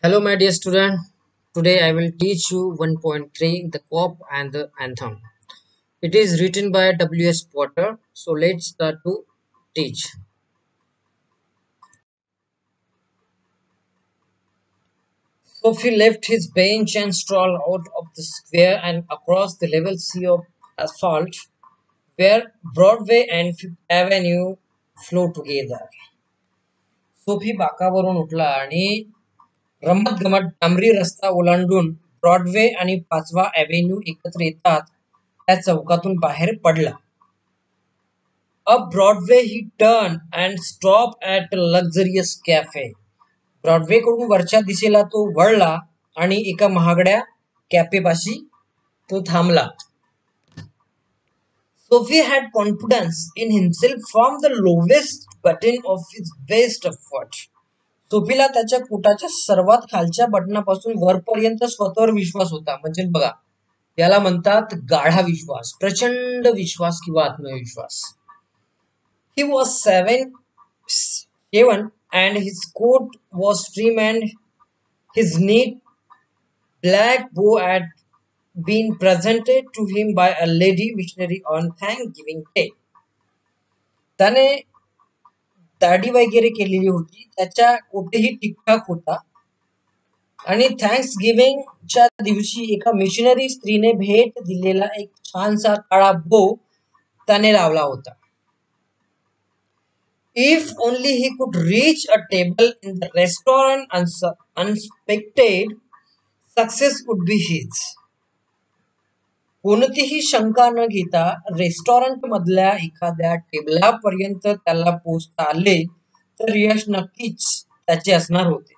Hello, my dear student. Today I will teach you 1.3 the COP and the anthem. It is written by W.S. Potter. So let's start to teach. Sophie left his bench and strolled out of the square and across the level sea of asphalt where Broadway and Fifth Avenue flow together. Soapy बाकावरून उठला आणि रमत गमत डांबरी रस्ता ओलांडून Broadway आणि 5वा avenue एकत्र येतात त्या चौकातून बाहेर पडला. Up Broadway he turned and stopped at a luxurious cafe. Broadway कडून वरच्या दिशेला तो वळला आणि एका महागड्या कॅफेपाशी तो थांबला. Sophie had confidence in himself from the lowest button of his best effort. सोफीला त्याच्या पोटाच्या सर्वात खालच्या बटनापासून वरपर्यंत स्वतःवर विश्वास होता. म्हणजे बघा, याला म्हणतात गाढा विश्वास, प्रचंड विश्वास किंवा आत्मविश्वास. He was 7 and his coat was trim and his neat black bow had been presented to him by a lady missionary on Thanksgiving Day. त्याने दाढी वगैरे केलेली होती, त्याच्या कोटही ठीकठाक होता आणि थँक्स गिव्हिंगच्या दिवशी एका मिशनरी स्त्रीने भेट दिलेला एक छानसा काळा बो त्याने लावला होता. If only he could reach a table in the restaurant unexpected, success would be his. कोणतीही शंका न घेता रेस्टॉरंट मधल्या एखाद्या टेबलापर्यंत त्याला पोहोचता आले तर यश नक्कीच त्याचे असणार होते.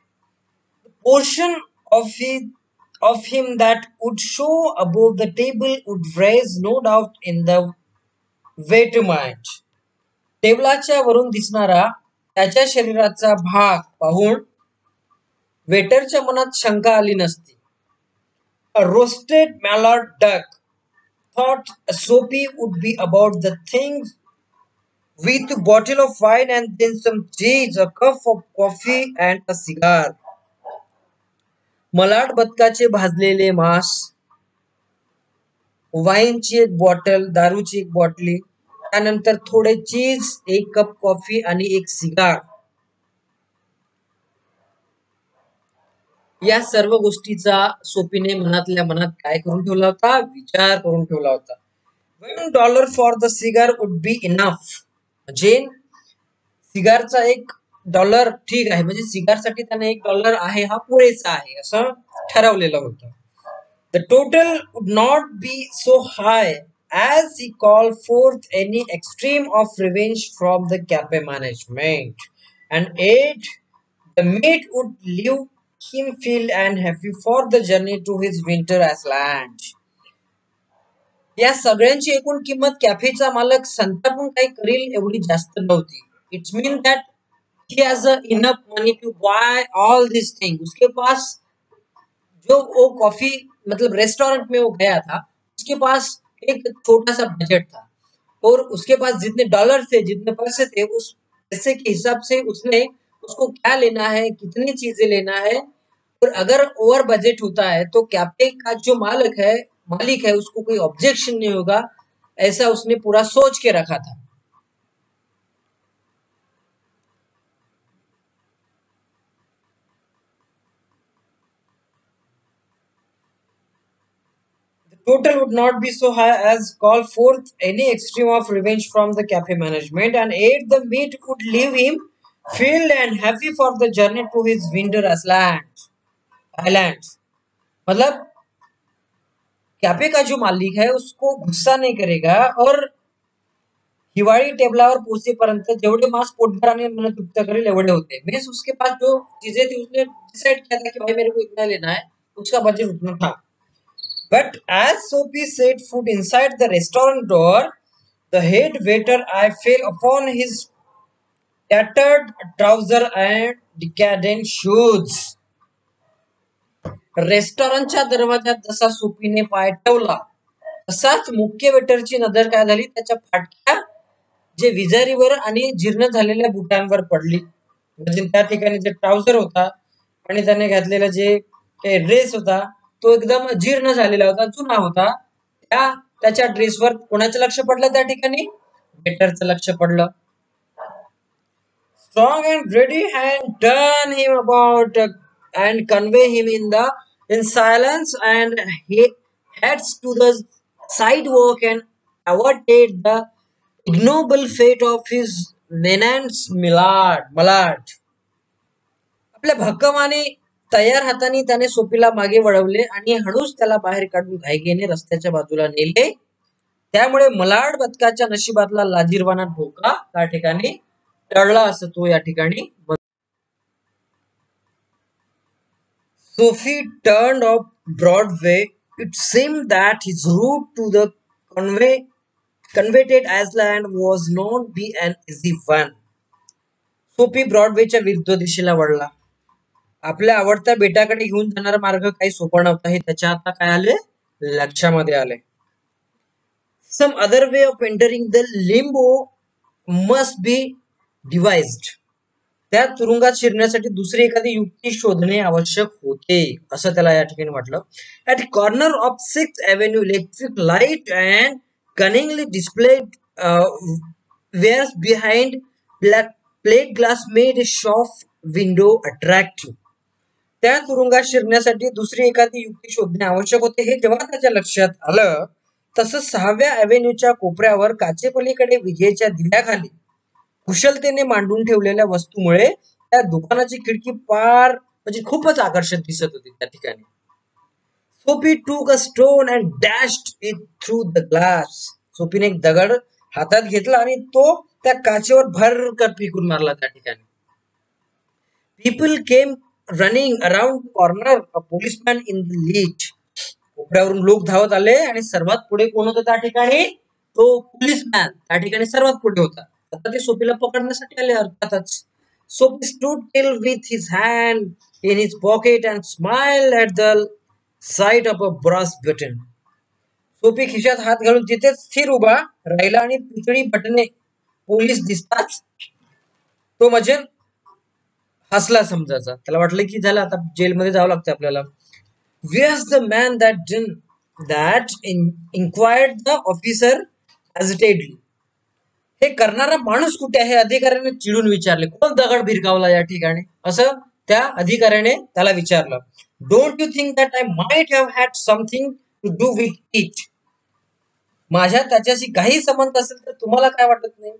Portion of him that would show above the table would raise no doubt in the waiter mind. टेबलाच्या वरून दिसणारा त्याच्या शरीराचा भाग पाहून वेटरच्या मनात शंका आली नसती. A roasted mallard duck thought Soapy would be about the things with a bottle of wine and then some cheese, a cup of coffee and a cigar. Malad बदकाचे भाजलेले मांस, वाईनची एक बॉटल, दारूची एक बॉटली, त्यानंतर थोडे चीज, एक कप कॉफी आणि एक सिगार. या सर्व गोष्टीचा सोपीने मनातल्या मनात काय करून ठेवला होता? विचार करून ठेवला होता. $1 for the cigar would be enough. म्हणजे सिगारचा $1 ठीक आहे, म्हणजे सिगारसाठी त्याने $1 आहे हा पुरेसा आहे असं ठरवलेलं होतं. The total would not be so high as he called forth any extreme of revenge from the cafe management, and yet the meat would leave him filled and happy for the journey to his winter land. या सगळ्यांची एकूण किंमत कॅफेचा मालक संतापून काही करील एवढी जास्त नव्हती. It's mean that he has enough money to buy all these things. उसके पास जो वो कॉफी मतलब रेस्टोरेंट में वो गया था, उसके पास एक छोटा सा बजट था और उसके पास जितने डॉलर थे, जितने पैसे थे, उस पैसे के हिसाब से उसने उसको क्या लेना है, कितनी चीजें लेना है, और अगर ओवर बजट होता है तो कैफे का जो मालिक है उसको कोई ऑब्जेक्शन नहीं होगा, ऐसा उसने पूरा सोच के रखा था. Total would not be so high as call forth any extreme of revenge from the cafe management, and yet the meat would leave him filled and happy for the journey to his winter islands. मतलब cafe का जो मालिक है उसको गुस्सा नहीं करेगा और हिवाळी टेबलावर पोहोचेपर्यंत जेवढे मांस पोटभराने मन तृप्त करेल एवढे होते. मीन्स उसके पास जो चीजें थी उसने डिसाइड किया था कि भाई मेरे को इतना लेना है, उसका बजट उतना था. But as Sophie set foot inside the restaurant door, the head waiter I fell upon his tattered trouser and decadent shoes. रेस्टॉरंटच्या दरवाजात जसा सोफीने पाय ठेवला तसाच मुख्य वेटरची नजर काय झाली, त्याच्या फाटक्या जे विजारीवर आणि जीर्ण झालेल्या बुटांवर पडली. म्हणजे त्या ठिकाणी जे ट्राउझर होता आणि त्याने घातलेला जे काही ड्रेस होता तो एकदम जीर्ण झालेला होता, जुना होता. त्याच्या ड्रेसवर कोणाचं लक्ष पडलं त्या ठिकाणी? वेटरचं लक्ष पडलं. Strong and ready and turn him about and convey him in silence, and he heads to the sidewalk and awaited the ignoble fate of his menace Millard. आपल्या भक्कमाने तयार हाताने त्याने सोपीला मागे वळवले आणि हळूच त्याला बाहेर काढून घाईघाईने रस्त्याच्या बाजूला नेले. त्यामुळे मलाड बदकाच्या नशिबातला लाजिरवाना धोका त्या ठिकाणी टळला असं तो या ठिकाणी. Sophie turned off Broadway. It seemed that his route to the coveted Iceland was not be an easy one. Soapy ब्रॉडवेच्या विरुद्ध दिशेला वळला. आपल्या आवडत्या बेटाकडे घेऊन जाणारा मार्ग काही सोपा नव्हता हे त्याच्या आता काय आले लक्षामध्ये आले. Some other way of entering the limbo must be devised. त्या तुरुंगात शिरण्यासाठी दुसरी एखादी युक्ती शोधणे आवश्यक होते असं त्याला या ठिकाणी वाटलं. At the corner of 6th Avenue, electric light and cunningly displayed wares behind plate glass made a shop window attractive. त्या तुरुंगात शिरण्यासाठी दुसरी एखादी युक्ती शोधणे आवश्यक होते हे जेव्हा त्याच्या लक्षात आलं तसंच 6व्या अव्हेन्यूच्या कोपऱ्यावर काचेपलीकडे विजेच्या दिव्याखाली कुशलतेने मांडून ठेवलेल्या वस्तूमुळे त्या दुकानाची खिडकी पार म्हणजे खूपच आकर्षक दिसत होती त्या ठिकाणी. Soapy took a stone and dashed it through the glass. सोफीने एक दगड हातात घेतला आणि तो त्या काचेवर भरकर फेकून मारला त्या ठिकाणी. People came running around corner, a policeman in the lead. कोपऱ्यावरून लोक धावत आले आणि सर्वात पुढे कोण होतं त्या ठिकाणी? तो पोलिसमॅन त्या ठिकाणी सर्वात पुढे होता. आता ते सोफीला पकडण्यासाठी आले अर्थातच. Sophie stood still with his hand in his pocket and smiled at the sight of a brass button. Sophie खिशात हात घालून तिथेच स्थिर उभा राहिला आणि पितळी बटणे पोलीस दिसताच तो म्हणजे हसला समजायचा. त्याला वाटलं की झालं आता जेलमध्ये जावं लागतं आपल्याला. Where's the man that inquired the officer hesitantly. हे करणारा माणूस कुठे आहे? अधिकाऱ्याने चिडून विचारले. कोण दगड भिरकावला या ठिकाणी असं त्या अधिकाऱ्याने त्याला विचारलं. Don't you think that I might have had something to do with it. माझ्या त्याच्याशी काही संबंध असेल तर तुम्हाला काय वाटत नाही?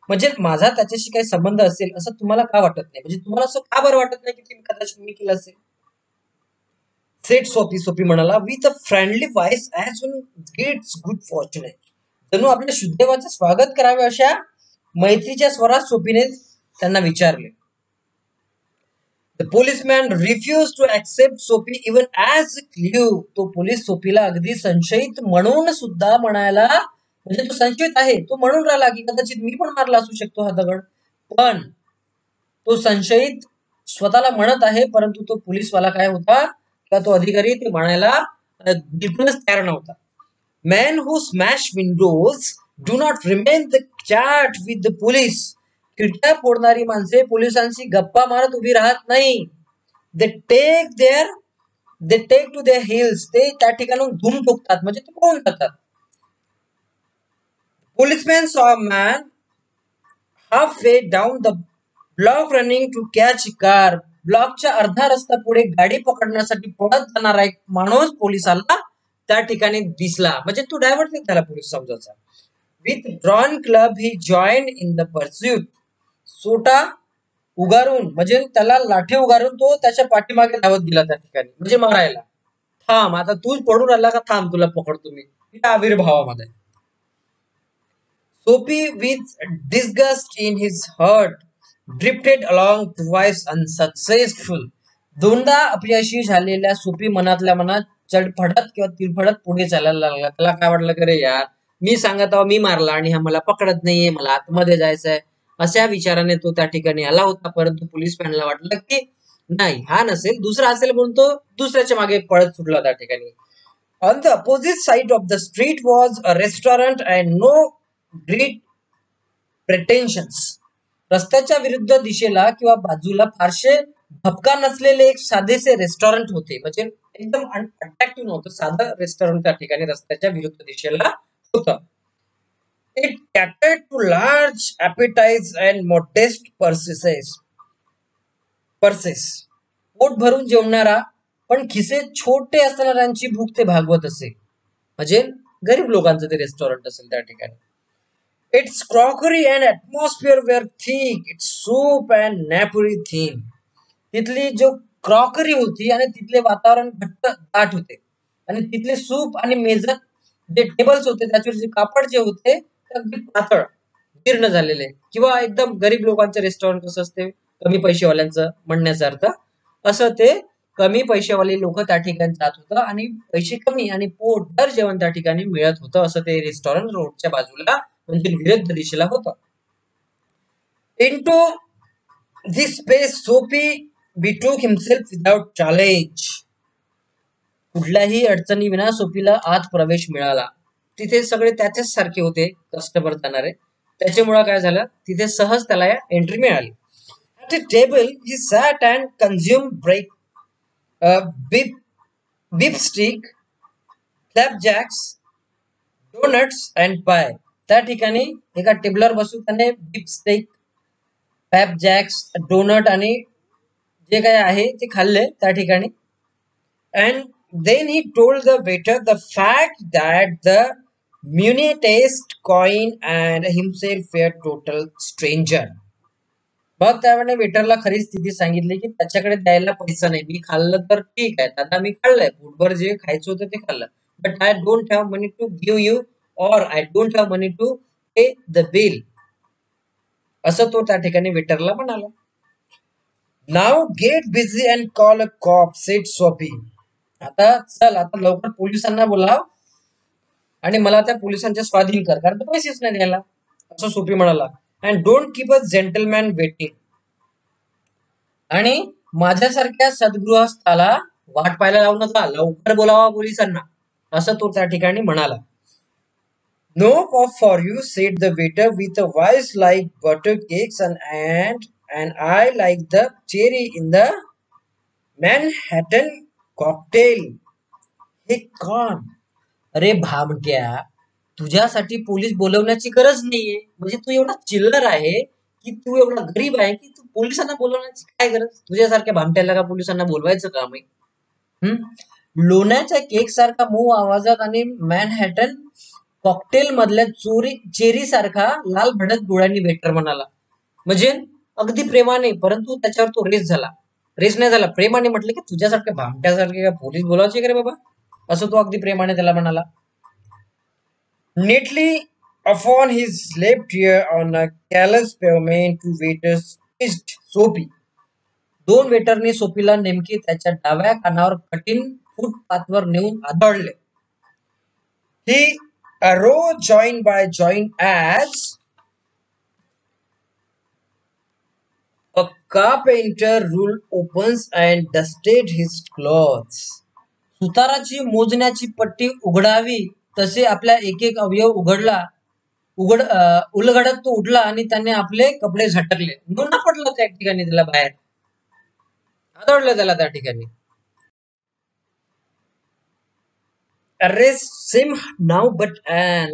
म्हणजे माझा त्याच्याशी काही संबंध असेल असं तुम्हाला का वाटत नाही? म्हणजे तुम्हाला असं का बरं वाटत नाही की कदाचित मी केलं असेल? सेट सोफी म्हणाला with a friendly voice as one gets good fortune. जणू आपल्या शुद्धदेवाचे स्वागत करावे अशा मैत्रीच्या स्वरात सोफीने त्यांना विचारले. The policeman refuse to accept Soapy even as clue. तो पोलीस सोफीला अगदी संशयित म्हणून सुद्धा म्हणायला म्हणजे तो संशयित आहे तो म्हणून राहिला की कदाचित मी पण मारला असू शकतो हा दगड. पण तो संशयित स्वतःला म्हणत आहे परंतु तो पोलीसवाला काय होता किंवा तो अधिकारी ते म्हणायला बिलकुलच तयार नव्हता. Men who smash windows do not remain the chat with the police. खिडक्या फोडणारी माणसे पोलिसांशी गप्पा मारत उभी राहत नाही. They take to their heels. ते त्या ठिकाणून धूम ठोकतात म्हणजे ते पळून जातात. Policeman saw a man halfway down the block running to catch a car. ब्लॉकच्या अर्धा रस्ता पुढे गाडी पकडण्यासाठी पळत जाणारा एक माणूस पोलिसाला त्या ठिकाणी दिसला. म्हणजे तो डायव्हर्ट झाला पोलीस समजायचा. With drawn club he join in the pursuit. सोटा उगारून म्हणजे त्याला लाठी उगारून तो त्याच्या पाठीमागे धावत गेला त्या ठिकाणी म्हणजे मारायला. थांब आता तूच पडून राहिला का? थांब तुला पकडतो मी. या आविर्भावामध्ये Soapy with disgust in his heart drifted along twice unsuccessful. दोनदा अपयशी झालेल्या सोफी मनातल्या मनात चढफडत किंवा तिरफडत पुढे चालायला लागला. त्याला काय वाटलं की रे यार मी सांगत आहो मी मारला आणि हा मला पकडत नाहीये, मला आतमध्ये जायचंय अशा विचाराने तो त्या ठिकाणी आला होता. परंतु पोलिसमॅनला वाटलं की नाही हा नसेल दुसरा असेल म्हणून तो दुसऱ्याच्या मागे पळत सुटला त्या ठिकाणी. On the opposite side of the street was a restaurant and no great pretensions. रस्त्याच्या विरुद्ध दिशेला किंवा बाजूला फारसे भपका नसलेले एक साधेसे रेस्टॉरंट होते, म्हणजे एकदम अट्रॅक्टिव्ह नव्हतं, साधं रेस्टॉरंट त्या ठिकाणी रस्त्याच्या विरुद्ध दिशेला होतं. It catered to large appetites and modest purses. पोट भरून जेवणारा पण खिसे छोटे असणाऱ्यांची भूक ते भागवत असे, म्हणजे गरीब लोकांचं ते रेस्टॉरंट असेल त्या ठिकाणी. Its crockery and atmosphere were thick, its soup and napery thin. तिथली जो क्रॉकरी होती आणि तिथले वातावरण घट्ट दाट होते, आणि तिथले सूप आणि मेजर जे टेबल्स होते त्याच्यावर जे कापड जे होते ते अगदी पातळ जीर्ण झालेले, किंवा एकदम गरीब लोकांचं रेस्टॉरंट कसं असते, कमी पैसेवाल्यांचं म्हणण्याचा अर्थ असं, ते कमी पैसेवाले लोक त्या ठिकाणी जात होतं आणि पैसे कमी आणि पोटभर जेवण त्या ठिकाणी मिळत होतं. असं ते रेस्टॉरंट रोडच्या बाजूला म्हणजे विरुद्ध दिशेला होतं. Into this space Sophie betook himself without challenge. कुठल्याही अडचणीविना सोफीला आत प्रवेश मिळाला. तिथे सगळे त्याच्याच सारखे होते कस्टमर जाणारे, त्याच्यामुळे काय झालं, तिथे सहज त्याला एंट्री मिळाली. At a table he sat and consumed beef, beef stick, flapjacks, donuts and pie. त्या ठिकाणी एका टेबलवर बसून त्याने बीफ स्टेक, फ्लॅपजॅक्स, डोनट आणि जे काय आहे ते खाल्ले त्या ठिकाणी. And then he told the waiter the fact that the monetized coin and himself were total stranger. मग त्यावेळेला वेटरला खरी स्थिती सांगितली की त्याच्याकडे द्यायला पैसा नाही. मी खाल्लं तर ठीक आहे, आता मी खाल्लंय, पोटभर जे खायचं होतं ते खाल्लं, but I don't have money to give you, or I don't have money to pay the bill, असं तो त्या ठिकाणी वेटरला म्हणाला. Now get busy and call a cop said Soapy. आता चल, आता लवकर पोलिसांना बोलाव आणि मला त्या पोलिसांच्या स्वाधीन कर, कारण तो पैसेच नाही द्यायला, असं सोफी म्हणाला. And don't keep a gentleman waiting. आणि माझ्यासारख्या सद्गृहस्थाला वाट पाहायला लावू नका, लवकर बोलावा पोलिसांना, असं तो त्या ठिकाणी म्हणाला. No cop for you said the waiter with a voice like butter cakes and eye like the cherry in the Manhattan cocktail. हे कोण? अरे भामट्या, तुझ्यासाठी पोलीस बोलवण्याची गरज नाहीये, म्हणजे तू एवढा चिल्लर आहे की तू एवढा गरीब आहे की तू पोलिसांना बोलवण्याची काय गरज? तुझ्यासारख्या भामट्याला का पोलिसांना बोलवायचं काम आहे? लोण्याच्या केक सारखा मऊ आवाजात आणि मॅनहॅटन कॉकटेल मधल्या चेरी सारखा लाल भडक डोळ्यांनी वेटर म्हणाला. म्हणजे अगदी प्रेमाने, परंतु त्याच्यावर तो रेस नाही झाला, प्रेमाने म्हटलं की तुझ्यासारख्या भामट्यासारखे का पोलीस बोलावचे का रे बाबा, असं तो अगदी प्रेमाने त्याला म्हणाला. Neatly upon his left ear on a callous pavement, two waiters kissed Sophie. दोन वेटरनी सोफीला नेमकी त्याच्या डाव्या कानावर कठीण फुटपाथवर नेऊन आदळले. He arose joined by joint as a carpenter rule opens and dusted his clothes. सुताराची मोजण्याची पट्टी उघडावी तसे आपल्या एक एक अवयव उलगडत तो उठला आणि त्याने आपले कपडे झटकले. गुन्हा पडला त्या ठिकाणी, त्याला बाहेर आदळलं त्याला त्या ठिकाणी. Arrest seemed now but an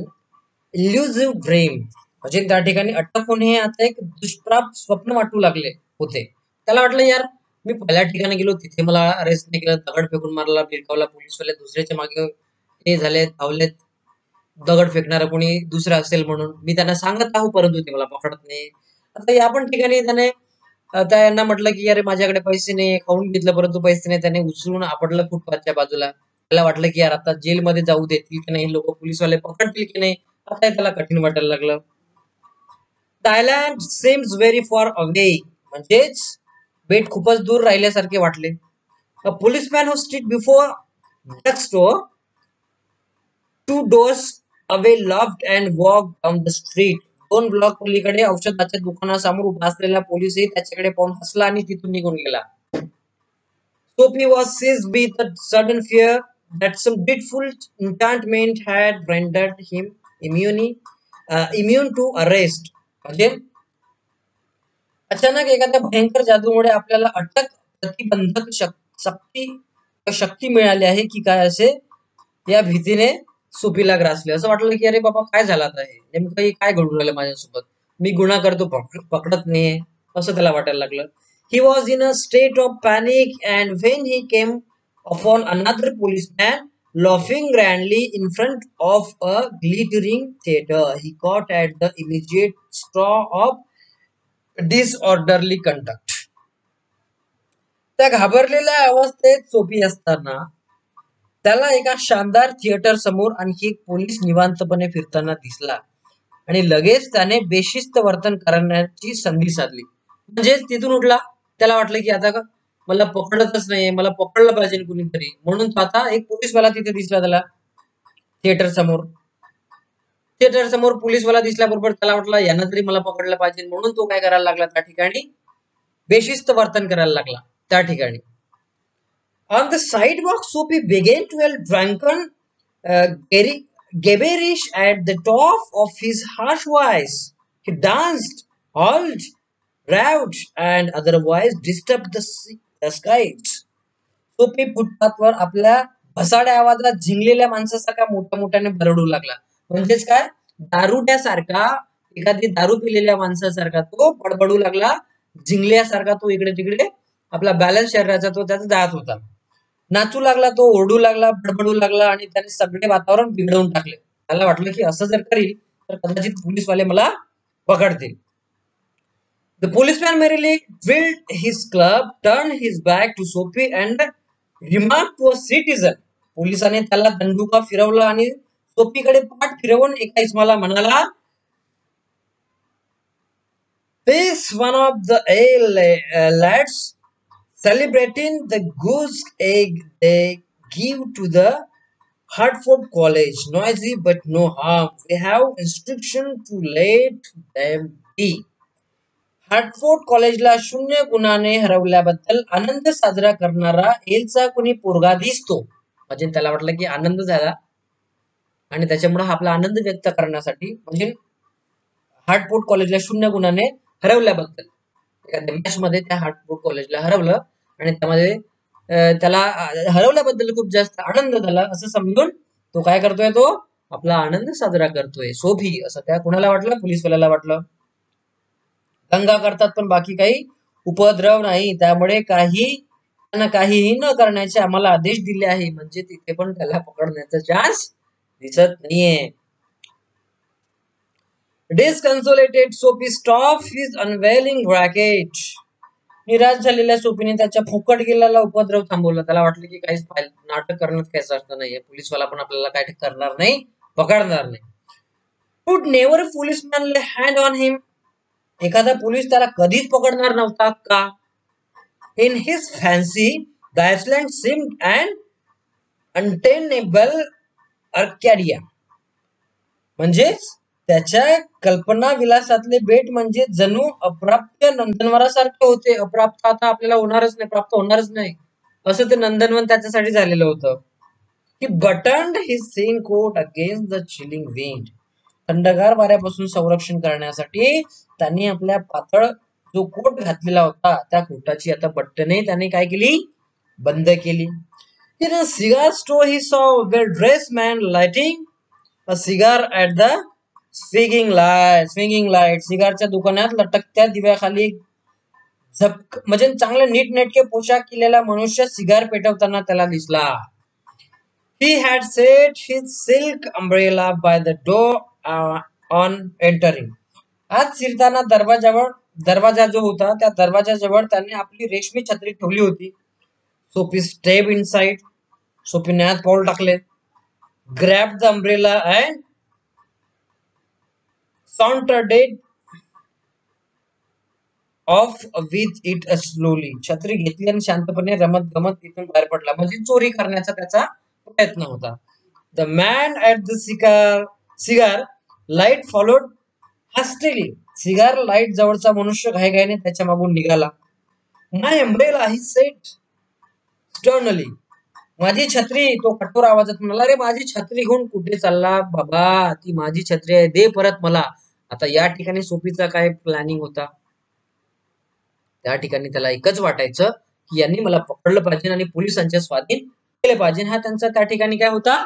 elusive dream. म्हणजे त्या ठिकाणी अटक होणे हे आता एक दुष्प्राप स्वप्न वाटू लागले होते. त्याला वाटलं, यार मी पहिल्या ठिकाणी गेलो, तिथे मला अरेस्ट नाही केलं, दगड फेकून मारला, बिरकावला पोलीसवाले, दुसऱ्याच्या मागे हे झाले, धावलेत, दगड फेकणारा कोणी दुसरा असेल म्हणून मी त्यांना सांगत आहो, परंतु ते मला पकडत नाही. आता या पण ठिकाणी त्याने त्यांना म्हटलं की अरे माझ्याकडे पैसे नाही, खाऊन घेतलं परंतु पैसे नाही, त्याने उचलून आपडलं फुटपाथच्या बाजूला. त्याला वाटलं की यार आता जेलमध्ये जाऊ देतील की नाही, लोक पोलीसवाले पकडतील की नाही, आता त्याला कठीण वाटायला लागलं. थायलंड सेम्स व्हेरी फॉर अवे, म्हणजेच बेट खूपच दूर राहिल्यासारखे वाटले. A policeman who stood before drug store 2 doors away laughed and walked down the street. 2 block पलीकडे औषधाच्या दुकानासमोर उभा असलेला पोलीसही त्याच्याकडे पाहून हसला आणि तिथून निघून गेला. Sophie was seized with a sudden fear that some dreadful enchantment had rendered him immune to arrest. म्हणजे अचानक एखाद्या भयंकर जादूमुळे आपल्याला अटक प्रतिबंधक शक्ती मिळाली आहे की काय असे या भीतीने सोफीला ग्रासले. असं वाटलं की अरे बाबा काय झालं आता, हे नेमकं काय घडून राहिलं माझ्यासोबत, मी गुन्हा करतो पकडत नाहीये, असं त्याला वाटायला लागलं. He was in a state of panic and when he came upon another policeman laughing grandly in front of a glittering theater, he caught at the immediate straw of disorderly conduct. त्या घाबरलेल्या अवस्थेत Sophie असताना त्याला एका शानदार theatre समोर आणखी एक पोलीस निवांतपणे फिरताना दिसला आणि लगेच त्याने बेशिस्त वर्तन करण्याची संधी साधली. म्हणजेच तिथून उठला, त्याला वाटलं की आता का मला पकडतच नाहीये, मला पकडलं पाहिजे कुणीतरी, म्हणून तो आता एक पोलीसवाला तिथे दिसला त्याला थिएटर समोर पोलीसवाला दिसल्याबरोबर त्याला वाटलं यानं तरी मला पकडलं पाहिजे, म्हणून तो काय करायला लागला त्या ठिकाणी बेशिस्त वर्तन करायला लागला त्या ठिकाणी. On the sidewalk, Sophie began to yell drunken, gibberish at the top of his harsh voice. He danced, howled, raved, and otherwise disturbed the skies. Soapy फुटपाथवर आपल्या भसाड्या आवाजात झिंगलेल्या माणसासारखा मोठ्याने बरडू लागला. म्हणजेच काय, दारुड्यासारखा, एखादी दारू पिलेल्या माणसासारखा तो बडबडू लागला, झिंगल्यासारखा तो इकडे तिकडे आपला बॅलन्स शरीराचा तो त्याचा जात होता. नाचू लागला तो, ओरडू लागला, बडबडू लागला आणि त्याने सगळे वातावरण बिघडवून टाकले. त्याला वाटलं की असं जर करील तर कदाचित पोलीसवाले मला पकडतील. The policeman merely twirled his club, turned his back to Sophie and remarked to a citizen. पोलिसाने त्याला दंडुका फिरवला आणि सोफीकडे पाठ फिरवून एका इसमाला म्हणाला, "This one of the lads celebrating the goose egg they give to the Hartford College. Noisy but no harm. We have instruction to let them be." Hartford कॉलेजला 0 गुणाने हरवल्याबद्दल आनंद साजरा करणारा एलचा कोणी पोरगा दिसतो. म्हणजे त्याला वाटलं की आनंद झाला आणि त्याच्यामुळे आपला आनंद व्यक्त करण्यासाठी, म्हणजे हार्टफोर्ड कॉलेजला 0 गुणाने हरवल्याबद्दल एखाद्या मॅच मध्ये त्या हार्टफोर्ड कॉलेजला हरवलं आणि त्यामध्ये त्याला हरवल्याबद्दल खूप जास्त आनंद झाला असं समजून तो काय करतोय, तो आपला आनंद साजरा करतोय. सोफी असं त्या कुणाला वाटलं, पोलीसवाल्याला वाटलं. दंगा करतात पण बाकी काही उपद्रव नाही, त्यामुळे काहीही न करण्याचे आम्हाला आदेश दिले आहे. म्हणजे तिथे पण त्याला पकडण्याचा चान्स दिसत नाहीये. Disconsolate, Sophie stopped his unveiling racket. निराश झालेल्या सोफीने त्याच्या फुकट गेलेला उपद्रव थांबवला. त्याला वाटलं की काहीच नाटक करण्यात काहीच अर्थ नाहीये, पोलीसवाला पण आपल्याला काय करणार नाही, पकडणार नाही. Would never a policeman lay hand on him? एखादा पोलीस त्याला कधीच पकडणार नव्हता का? In his fancy, the Iceland seemed an untenable Arcadia. म्हणजेच त्याच्या कल्पना विलासातले बेट म्हणजे जणू अप्राप्य नंदनवनासारखे होते. अप्राप्त आता आपल्याला होणारच नाही, प्राप्त होणारच नाही, असं ते नंदनवन त्याच्यासाठी झालेलं होतं. He buttoned his thin coat against the chilling wind. थंडगार वाऱ्यापासून संरक्षण करण्यासाठी त्यांनी आपल्या पातळ जो कोट घातलेला होता त्या कोटाची आता बटणे त्याने काय केली, बंद केली. In a cigar store he saw a well-dressed man lighting a cigar at the swinging light. सिगारच्या दुकानात लटकत्या दिव्याखाली म्हणजे चांगले नीटनेटके पोशाख केलेला मनुष्य सिगार पेटवताना त्याला दिसला. He had set his silk umbrella by the door on entering. आज शिरताना दरवाजा जो होता त्या दरवाजाजवळ त्याने आपली रेशमी छत्री ठेवली होती. Sophie stepped inside. सोफीने आत पाऊल टाकले. Grabbed the umbrella and sauntered off with it slowly. छत्री घेतली आणि शांतपणे रमत गमत तिथून बाहेर पडला. म्हणजे चोरी करण्याचा त्याचा प्रयत्न होता. The man at the cigar light followed hastily. Cigar light जवळचा मनुष्य घाईघाईने त्याच्या मागून निघाला. My umbrella, he said sternly. माझी छत्री, तो कठोर आवाजात म्हणाला. अरे माझी छत्री घेऊन कुठे चालला बाबा, ती माझी छत्री आहे, दे परत मला. आता या ठिकाणी सोफीचा काय प्लॅनिंग होता, त्या ठिकाणी त्याला एकच वाटायचं की यांनी मला पकडलं पाहिजे आणि पोलिसांच्या स्वाधीन केले पाहिजे. हा त्यांचा त्या ठिकाणी काय होता,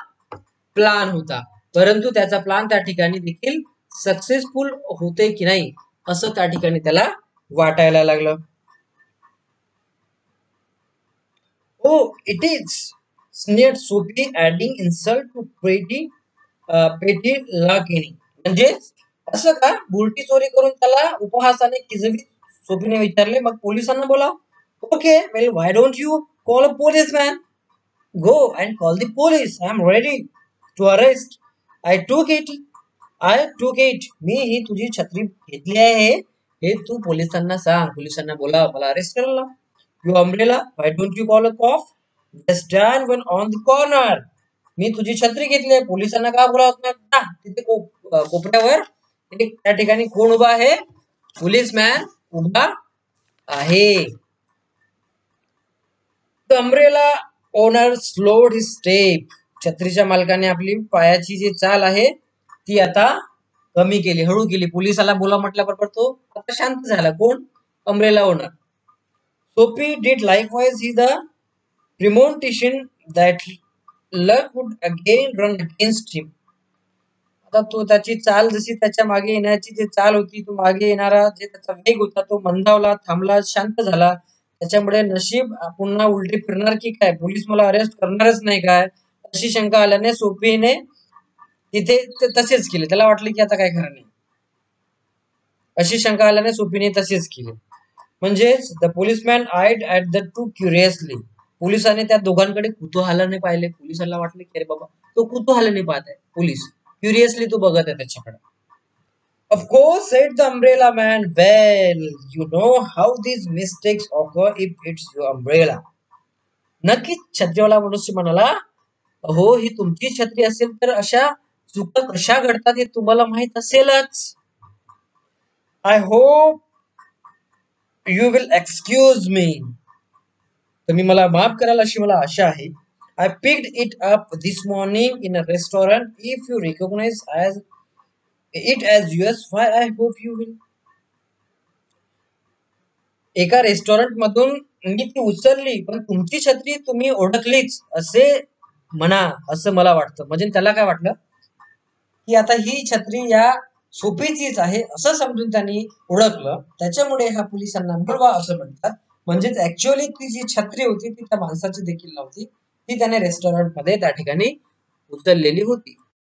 प्लान होता. परंतु त्याचा प्लान त्या ठिकाणी देखील सक्सेसफुल होते की नाही असं त्या ठिकाणी त्याला वाटायला लागलं. हो इट इज स्नेड सोपी ऍडिंग इन्सल्ट टू पेटी लाकिनी. म्हणजे असं का, बुरटी चोरी करून त्याला उपहासाने किजवीत सोपीने विचारले, मग पोलिसांना बोला. Okay well why don't you call a policeman, go and call the police, I am ready to arrest. I took it मी ही तुझी छत्री घेतली आहे हे तू पोलिसांना सांग. पोलिसांना बोला मला अरेस्ट करायला. You umbrella why don't you call a cop, stand one on the corner. मी तुझी छत्री घेतली आहे, पोलिसांना का बोलावत नाही? तिथे कोपऱ्यावर त्या ठिकाणी कोण उभा आहे, पोलीसमॅन उभा आहे. Umbrella owner slowed his step. छत्रीच्या मालकाने आपली पायाची जी चाल आहे ती आता कमी केली, हळू केली. पोलिसाला बोला म्हटल्याबरोबर तो आता शांत झाला. कोण, umbrella owner. Soapy did likewise he the premonition that luck would again run against him. आता तो त्याची चाल जशी त्याच्या मागे येण्याची जी चाल होती, तो मागे येणारा जे त्याचा वेग होता तो मंदावला, थांबला, शांत झाला. त्याच्यामुळे नशीब पुन्हा उलटी फिरणार की काय, पोलीस मला अरेस्ट करणारच नाही काय अशी शंका आल्याने सोपीने तिथे ते तसेच केले. त्याला वाटले की आता काय खरं नाही, अशी शंका आल्याने सोपीने तसेच केले. म्हणजेच the policeman eyed at the two curiously. पोलिसांनी त्या दोघांकडे कुतूहलाने पाहिले. पोलिसांना वाटले की अरे बाबा तो कुतूहलाने पाहत आहे, पोलीस क्युरियसली तो बघत आहे त्याच्याकडे. Of course, said the umbrella man. Well, you know how these mistakes occur if it's your umbrella. नक्कीच छत्रीवाला मनुष्य म्हणाला, हो ही तुमची छत्री असेल तर अशा चुका कशा घडतात हे तुम्हाला माहित असेलच. I hope you will excuse me. तुम्ही मला माफ कराल अशी मला आशा आहे. I picked it up this morning in a restaurant. If you recognize it as yours, why I hope you will. एका रेस्टॉरंट मधून मी ती उचलली, पण तुमची छत्री तुम्ही ओळखलीच असे म्हणा असं मला वाटतं. म्हणजे त्याला काय वाटलं की आता ही छत्री या सोपीचीच आहे असं समजून त्यांनी ओळखलं. त्याच्यामुळे ह्या पोलिसांना बोलवा असं म्हणतात. म्हणजेच ऍक्च्युअली ती जी छत्री होती ती त्या माणसाची देखील नव्हती, ती त्याने रेस्टॉरंट मध्ये त्या ठिकाणी उचललेली होती.